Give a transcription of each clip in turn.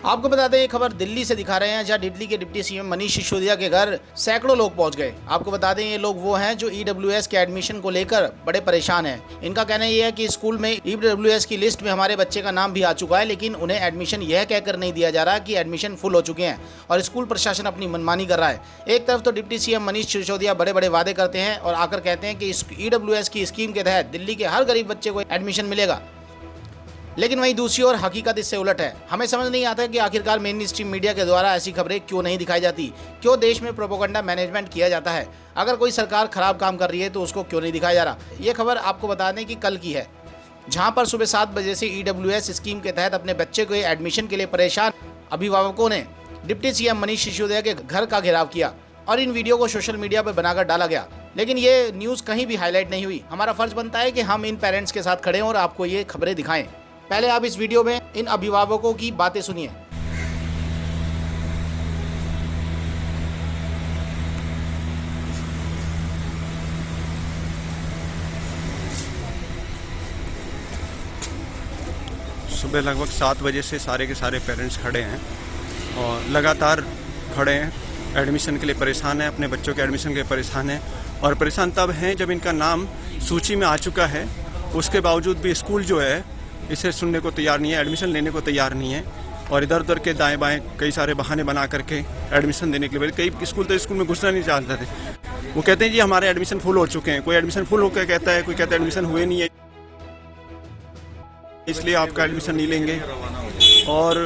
आपको बता दें, ये खबर दिल्ली से दिखा रहे हैं, जहां दिल्ली के डिप्टी सीएम मनीष सिसोदिया के घर सैकड़ों लोग पहुंच गए। आपको बता दें, ये लोग वो हैं जो ईडब्ल्यूएस के एडमिशन को लेकर बड़े परेशान हैं। इनका कहना ये है कि स्कूल में ईडब्ल्यूएस की लिस्ट में हमारे बच्चे का नाम भी आ चुका है, लेकिन उन्हें एडमिशन यह कहकर नहीं दिया जा रहा कि एडमिशन फुल हो चुके हैं और स्कूल प्रशासन अपनी मनमानी कर रहा है। एक तरफ तो डिप्टी सीएम मनीष सिसोदिया बड़े बड़े वादे करते हैं और आकर कहते हैं कि इस ईडब्ल्यूएस की स्कीम के तहत दिल्ली के हर गरीब बच्चे को एडमिशन मिलेगा, लेकिन वहीं दूसरी ओर हकीकत इससे उलट है। हमें समझ नहीं आता कि आखिरकार मेन स्ट्रीम मीडिया के द्वारा ऐसी खबरें क्यों नहीं दिखाई जाती, क्यों देश में प्रोपेगेंडा मैनेजमेंट किया जाता है। अगर कोई सरकार खराब काम कर रही है तो उसको क्यों नहीं दिखाया जा रहा। ये खबर आपको बता दें कि कल की है, जहां पर सुबह 7 बजे से ईडब्ल्यूएस स्कीम के तहत अपने बच्चे को एडमिशन के लिए परेशान अभिभावकों ने डिप्टी सीएम मनीष सिसोदिया के घर का घेराव किया और इन वीडियो को सोशल मीडिया पर बनाकर डाला गया, लेकिन ये न्यूज़ कहीं भी हाईलाइट नहीं हुई। हमारा फर्ज बनता है कि हम इन पेरेंट्स के साथ खड़े हों और आपको ये खबरें दिखाएं। पहले आप इस वीडियो में इन अभिभावकों की बातें सुनिए। सुबह लगभग 7 बजे से सारे के सारे पेरेंट्स खड़े हैं और लगातार खड़े हैं, एडमिशन के लिए परेशान हैं, अपने बच्चों के एडमिशन के लिए परेशान हैं। और परेशान तब हैं जब इनका नाम सूची में आ चुका है, उसके बावजूद भी स्कूल जो है इसे सुनने को तैयार नहीं है, एडमिशन लेने को तैयार नहीं है और इधर उधर के दाएं बाएं कई सारे बहाने बना करके एडमिशन देने के लिए। कई स्कूल तो स्कूल में घुसना नहीं चाहते थे। वो कहते हैं जी हमारे एडमिशन फुल हो चुके हैं, कोई एडमिशन फुल होकर कहता है, कोई कहता है एडमिशन हुए नहीं है इसलिए आपका एडमिशन नहीं लेंगे। और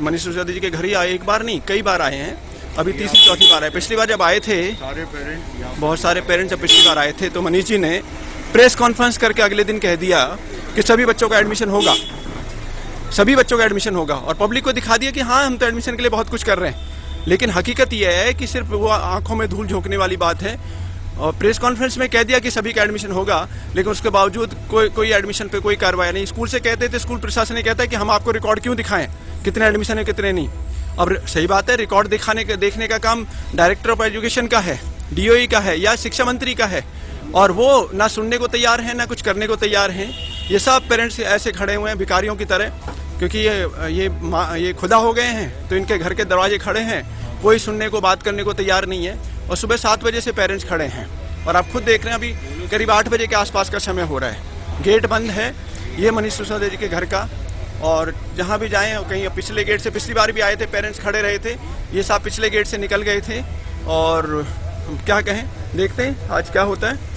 मनीष सिसोदिया जी के घर ही आए, एक बार नहीं कई बार आए हैं, अभी तीसरी चौथी बार आए। पिछली बार जब आए थे बहुत सारे पेरेंट्स जब पिछली बार आए थे तो मनीष जी ने प्रेस कॉन्फ्रेंस करके अगले दिन कह दिया कि सभी बच्चों का एडमिशन होगा, सभी बच्चों का एडमिशन होगा और पब्लिक को दिखा दिया कि हाँ हम तो एडमिशन के लिए बहुत कुछ कर रहे हैं। लेकिन हकीकत यह है कि सिर्फ वो आंखों में धूल झोंकने वाली बात है। और प्रेस कॉन्फ्रेंस में कह दिया कि सभी का एडमिशन होगा, लेकिन उसके बावजूद कोई एडमिशन पे कोई कार्रवाई नहीं। स्कूल से कहते थे, स्कूल प्रशासन ने कहता है कि हम आपको रिकॉर्ड क्यों दिखाएं, कितने एडमिशन है कितने नहीं। अब सही बात है, रिकॉर्ड देखने का काम डायरेक्टर ऑफ एजुकेशन का है, डीओई का है या शिक्षा मंत्री का है, और वो ना सुनने को तैयार हैं ना कुछ करने को तैयार हैं। ये सब पेरेंट्स ऐसे खड़े हुए हैं भिखारियों की तरह, क्योंकि ये खुदा हो गए हैं तो इनके घर के दरवाजे खड़े हैं, कोई सुनने को बात करने को तैयार नहीं है। और सुबह 7 बजे से पेरेंट्स खड़े हैं और आप खुद देख रहे हैं अभी करीब 8 बजे के आसपास का समय हो रहा है। गेट बंद है ये मनीष सिसोदिया जी के घर का, और जहाँ भी जाएँ कहीं पिछले गेट से, पिछली बार भी आए थे पेरेंट्स खड़े रहे थे, ये सब पिछले गेट से निकल गए थे। और हम क्या कहें, देखते हैं आज क्या होता है।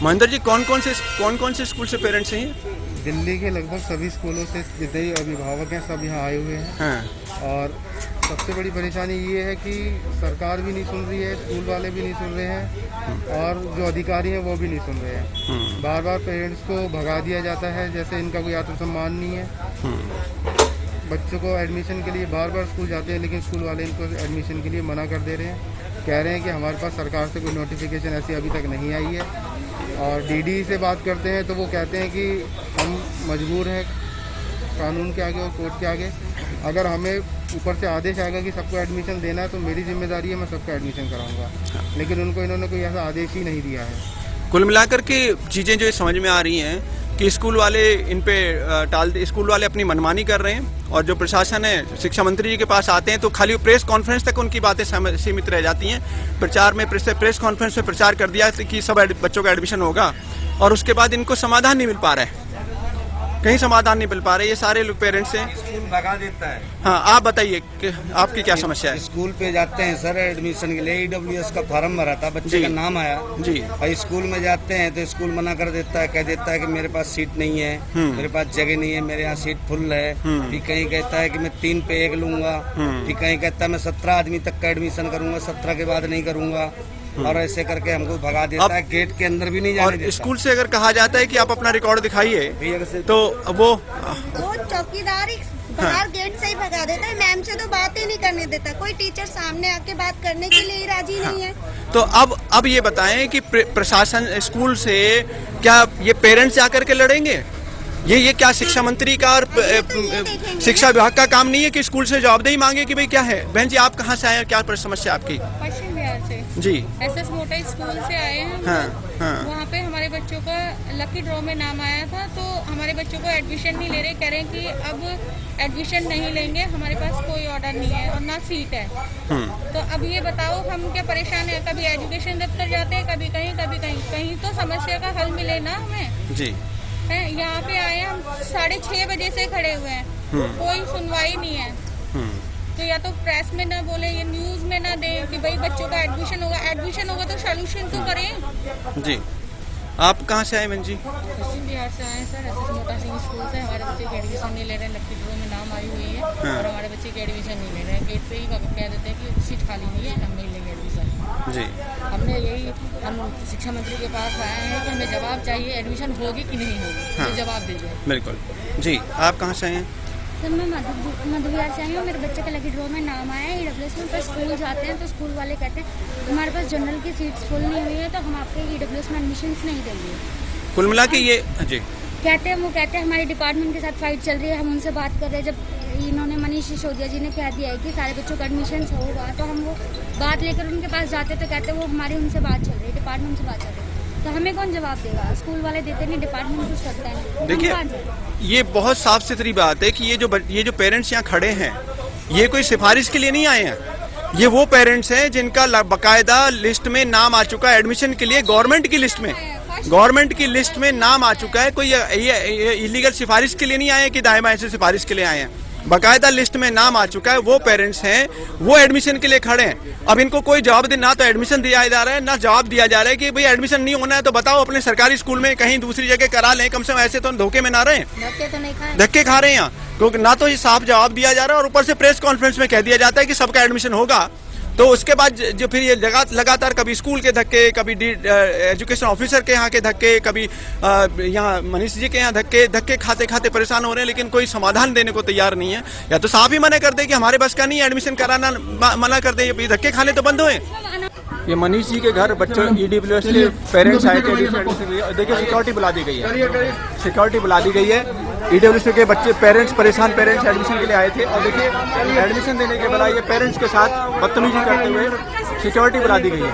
महेंद्र जी, कौन कौन से स्कूल से पेरेंट्स हैं? दिल्ली के लगभग सभी स्कूलों से जितने भी अभिभावक हैं सब यहाँ आए हुए हैं। हाँ। और सबसे बड़ी परेशानी ये है कि सरकार भी नहीं सुन रही है, स्कूल वाले भी नहीं सुन रहे हैं और जो अधिकारी हैं वो भी नहीं सुन रहे हैं। बार बार पेरेंट्स को भगा दिया जाता है जैसे इनका कोई आत्मसम्मान नहीं है। बच्चों को एडमिशन के लिए बार बार स्कूल जाते हैं, लेकिन स्कूल वाले इनको एडमिशन के लिए मना कर दे रहे हैं। कह रहे हैं कि हमारे पास सरकार से कोई नोटिफिकेशन ऐसी अभी तक नहीं आई है। और डीडी से बात करते हैं तो वो कहते हैं कि हम मजबूर हैं कानून के आगे और कोर्ट के आगे। अगर हमें ऊपर से आदेश आएगा कि सबको एडमिशन देना है तो मेरी जिम्मेदारी है, मैं सबका एडमिशन कराऊंगा, लेकिन उनको इन्होंने कोई ऐसा आदेश ही नहीं दिया है। कुल मिलाकर के चीज़ें जो समझ में आ रही हैं कि स्कूल वाले इन पे स्कूल वाले अपनी मनमानी कर रहे हैं और जो प्रशासन है शिक्षा मंत्री जी के पास आते हैं तो खाली प्रेस कॉन्फ्रेंस तक उनकी बातें सीमित रह जाती हैं। प्रचार में प्रेस कॉन्फ्रेंस में प्रचार कर दिया कि सब बच्चों का एडमिशन होगा और उसके बाद इनको समाधान नहीं मिल पा रहा है, कहीं समाधान नहीं मिल पा रहे। ये सारे लोग पेरेंट्स हैं, स्कूल भगा देता है। हाँ, आप बताइए कि आपकी क्या समस्या है? स्कूल पे जाते हैं सर एडमिशन के लिए, ईडब्ल्यूएस का फॉर्म भरा था, बच्चे का नाम आया जी, और स्कूल में जाते हैं तो स्कूल मना कर देता है, कह देता है कि मेरे पास सीट नहीं है, मेरे पास जगह नहीं है, मेरे यहाँ सीट फुल है। फिर कहीं कहता है कि मैं 3 पे 1 लूंगा, फिर कहीं कहता है मैं 17 आदमी तक का एडमिशन करूंगा, 17 के बाद नहीं करूंगा, और ऐसे करके हमको भगा देता है, गेट के अंदर भी नहीं जाने देता। स्कूल से अगर कहा जाता है कि आप अपना रिकॉर्ड दिखाइए तो वो चौकीदार बाहर गेट से ही भगा देता है, मैम से तो बात ही नहीं करने देता, कोई टीचर सामने आके बात करने के लिए राजी नहीं है। तो अब ये बताएं कि प्रशासन स्कूल से क्या ये पेरेंट्स जाकर के लड़ेंगे? ये क्या शिक्षा मंत्री का और शिक्षा विभाग का काम नहीं है कि स्कूल से जवाबदेही मांगे कि भाई क्या है? बहन जी, आप कहाँ से आए हैं, क्या समस्या आपकी? पश्चिम बिहार से जी। एसएस मोटर स्कूल से आए हैं। हाँ, हाँ। वहाँ पे हमारे बच्चों का लकी ड्रॉ में नाम आया था, तो हमारे बच्चों को एडमिशन नहीं ले रहे, कह रहे हैं कि अब एडमिशन नहीं लेंगे, हमारे पास कोई ऑर्डर नहीं है और ना सीट है। तो अब ये बताओ हम क्या परेशान है, कभी एजुकेशन दफ्तर जाते हैं, कभी कहीं कहीं तो समस्या का हल मिले ना हमें जी। है। यहाँ पे आए हम 6:30 बजे से खड़े हुए हैं, कोई सुनवाई नहीं है। तो या तो प्रेस में ना बोले, ये न्यूज में ना दें कि भाई बच्चों का एडमिशन होगा तो सोल्यूशन तो करें। जी, आप कहाँ से आए बहन जी? पश्चिम बिहार से आए हैं सर, एसएस मोटा सिंह स्कूल से। हमारे बच्चे की एडमिशन नहीं ले रहे हैं, लकी ड्रॉ में नाम आई हुई है और हमारे बच्चे की एडमिशन नहीं ले रहे हैं। गेट पे ही कह देते हैं कि सीट खाली नहीं है, हम नहीं लेंगे एडमिशन। जी, हम शिक्षा मंत्री के पास आए हैं कि हमें जवाब चाहिए, एडमिशन होगी कि नहीं होगी, हाँ। ये जवाब दीजिए। बिल्कुल जी। आप कहाँ से आए हैं? सर मैं मध्य बिहार से आई हूँ। मेरे बच्चे का लकी ड्रॉ में नाम आया है EWS में, पर स्कूल जाते हैं तो स्कूल वाले कहते हैं हमारे पास जनरल की सीट्स फुल नहीं हुई है, तो हम आपके EWS में एडमिशन नहीं देंगे। कुल मिला के ये जी कहते हैं हमारे डिपार्टमेंट के साथ फाइट चल रही है, हम उनसे बात कर रहे हैं। जब इन्होंने मनीष सिसोदिया जी ने कह दिया है कि सारे बच्चों का एडमिशन होगा, तो हम वो बात लेकर उनके पास जाते तो कहते वो हमारी उनसे बात चल रही है, डिपार्टमेंट से बात चल रही है। तो हमें कौन जवाब देगा? स्कूल वाले देते नहीं, डिपार्टमेंट कुछ करता है। देखिए, ये बहुत साफ सुथरी बात है कि ये जो पेरेंट्स यहाँ खड़े हैं, ये कोई सिफारिश के लिए नहीं आए हैं। ये वो पेरेंट्स हैं जिनका बाकायदा लिस्ट में नाम आ चुका है एडमिशन के लिए, गवर्नमेंट की लिस्ट में नाम आ चुका है। कोई ये इलीगल सिफारिश के लिए नहीं आए हैं कि दाएं बाएं से सिफारिश के लिए आए हैं, बाकायदा लिस्ट में नाम आ चुका है। वो पेरेंट्स हैं, वो एडमिशन के लिए खड़े हैं। अब इनको कोई जवाब दे, ना तो एडमिशन दिया जा रहा है, ना जवाब दिया जा रहा है कि भाई एडमिशन नहीं होना है तो बताओ अपने सरकारी स्कूल में कहीं दूसरी जगह करा लें, कम से कम ऐसे तो धोखे में ना रहे, धक्के खा रहे हैं यहाँ। क्योंकि ना तो ये साफ जवाब दिया जा रहा है और ऊपर से प्रेस कॉन्फ्रेंस में कह दिया जाता है कि सबका एडमिशन होगा। तो उसके बाद जो फिर ये लगातार कभी स्कूल के धक्के, कभी एजुकेशन ऑफिसर के यहाँ के धक्के, कभी यहाँ मनीष जी के यहाँ धक्के खाते खाते परेशान हो रहे हैं, लेकिन कोई समाधान देने को तैयार नहीं है। या तो साफ ही मना कर दे कि हमारे बस का नहीं है, एडमिशन कराना मना कर दे, ये धक्के खाने तो बंद हुए। ये मनीष जी के घर बच्चों EWS के पेरेंट्स आए थे, देखिए सिक्योरिटी बुला दी गई है, EWS के बच्चे पेरेंट्स एडमिशन के लिए आए थे और देखिए एडमिशन देने के बजाय ये पेरेंट्स के साथ बदतमीजी करते हुए सिक्योरिटी बुला दी गई है।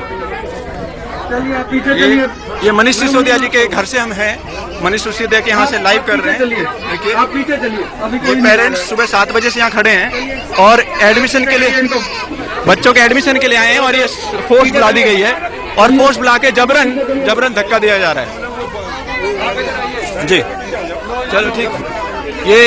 ये मनीष सिसोदिया जी के घर से हम हैं, मनीष सिसोदिया के यहाँ से लाइव कर रहे हैं। देखिए ये पेरेंट्स सुबह 7 बजे से यहाँ खड़े हैं और एडमिशन के लिए, बच्चों के एडमिशन के लिए आए हैं और ये फोर्स बुला दी गई है और फोर्स बुला के जबरन धक्का दिया जा रहा है। जी चलो ठीक। ये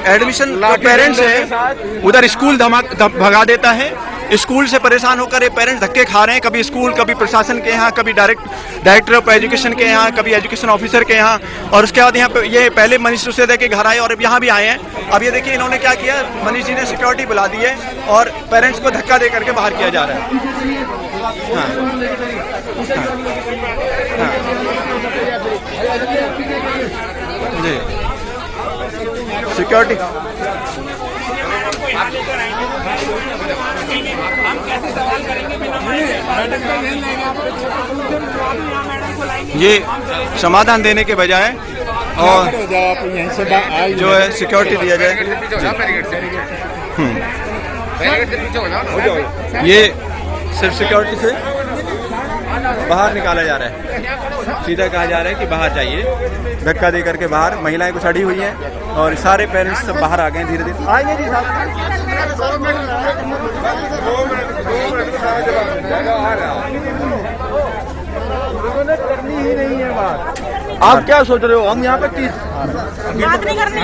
एडमिशन पेरेंट्स है, उधर स्कूल भगा देता है, स्कूल से परेशान होकर ये पेरेंट्स धक्के खा रहे हैं, कभी स्कूल, कभी प्रशासन के यहाँ, कभी डायरेक्टर ऑफ एजुकेशन के यहाँ, कभी एजुकेशन ऑफिसर के यहाँ। और उसके बाद यहाँ पे ये पहले मनीष सिसोदिया के घर आए और अब यहाँ भी आए हैं। अब ये देखिए इन्होंने क्या किया, मनीष जी ने सिक्योरिटी बुला दी है और पेरेंट्स को धक्का दे करके बाहर किया जा रहा है। जी सिक्योरिटी ये समाधान देने के बजाय और जो है सिक्योरिटी दिया जाए। ये सिर्फ सिक्योरिटी से बाहर निकाला जा रहा है, सीधा कहा जा रहा है कि बाहर जाइए, धक्का दे करके बाहर। महिलाएं कुछ अड़ी हुई हैं और सारे पेरेंट्स सब बाहर आ गए धीरे धीरे। आएंगे जी करनी ही नहीं है बात। आप क्या सोच रहे हो? हम यहाँ पे बात नहीं करनी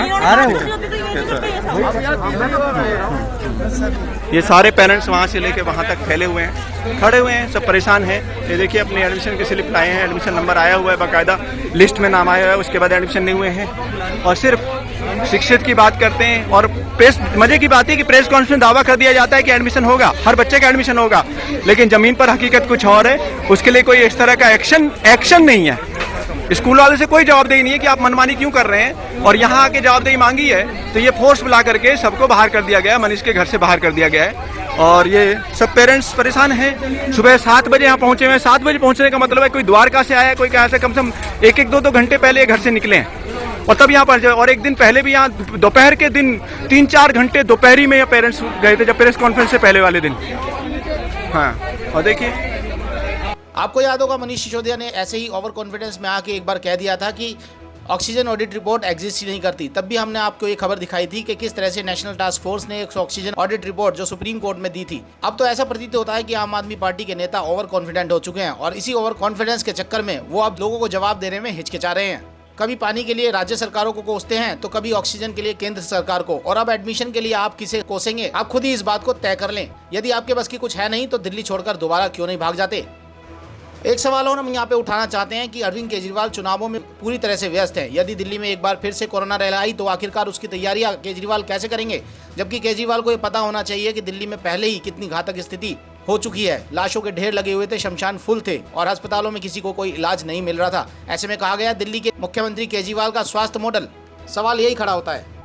ये सारे पेरेंट्स वहाँ से लेके वहाँ तक फैले हुए हैं, खड़े हुए हैं, सब परेशान हैं। ये देखिए अपने एडमिशन की स्लिप लाए हैं, एडमिशन नंबर आया हुआ है, बाकायदा लिस्ट में नाम आया हुआ है, उसके बाद एडमिशन नहीं हुए हैं और सिर्फ शिक्षित की बात करते हैं। और प्रेस, मजे की बात है कि प्रेस कॉन्फ्रेंस दावा कर दिया जाता है कि एडमिशन होगा, हर बच्चे का एडमिशन होगा, लेकिन जमीन पर हकीकत कुछ और है। उसके लिए कोई इस तरह का एक्शन नहीं है। स्कूल वाले से कोई जवाबदेही नहीं है कि आप मनमानी क्यों कर रहे हैं, और यहाँ आके जवाबदेही मांगी है तो ये फोर्स बुला करके सबको बाहर कर दिया गया, मनीष के घर से बाहर कर दिया गया है। और ये सब पेरेंट्स परेशान हैं। सुबह 7 बजे यहाँ पहुँचे हुए। 7 बजे पहुँचने का मतलब है कोई द्वारका से आया, कोई कहाँ से, कम से कम 1-2 घंटे पहले घर से निकले हैं और तब यहाँ पर। और एक दिन पहले भी यहाँ दोपहर के दिन 3-4 घंटे दोपहरी में ये पेरेंट्स गए थे, जब प्रेस कॉन्फ्रेंस से पहले वाले दिन। हाँ, और देखिए आपको याद होगा मनीष सिसोदिया ने ऐसे ही ओवर कॉन्फिडेंस में आके एक बार कह दिया था कि ऑक्सीजन ऑडिट रिपोर्ट एग्जिस्ट ही नहीं करती। तब भी हमने आपको ये खबर दिखाई थी कि किस तरह से नेशनल टास्क फोर्स ने एक ऑक्सीजन ऑडिट रिपोर्ट जो सुप्रीम कोर्ट में दी थी। अब तो ऐसा प्रतीत होता है कि आम आदमी पार्टी के नेता ओवर कॉन्फिडेंट हो चुके हैं और इसी ओवर कॉन्फिडेंस के चक्कर में वो अब लोगों को जवाब देने में हिचकिचा रहे हैं। कभी पानी के लिए राज्य सरकारों को कोसते हैं तो कभी ऑक्सीजन के लिए केंद्र सरकार को, और अब एडमिशन के लिए आप किसे कोसेंगे? आप खुद ही इस बात को तय कर लें। यदि आपके बस की कुछ है नहीं तो दिल्ली छोड़कर दोबारा क्यों नहीं भाग जाते? एक सवाल और हम यहाँ पे उठाना चाहते हैं कि अरविंद केजरीवाल चुनावों में पूरी तरह से व्यस्त हैं। यदि दिल्ली में एक बार फिर से कोरोना रैली आई तो आखिरकार उसकी तैयारियां केजरीवाल कैसे करेंगे? जबकि केजरीवाल को ये पता होना चाहिए कि दिल्ली में पहले ही कितनी घातक स्थिति हो चुकी है। लाशों के ढेर लगे हुए थे, शमशान फुल थे और अस्पतालों में किसी को कोई इलाज नहीं मिल रहा था। ऐसे में कहा गया दिल्ली के मुख्यमंत्री केजरीवाल का स्वास्थ्य मॉडल। सवाल यही खड़ा होता है।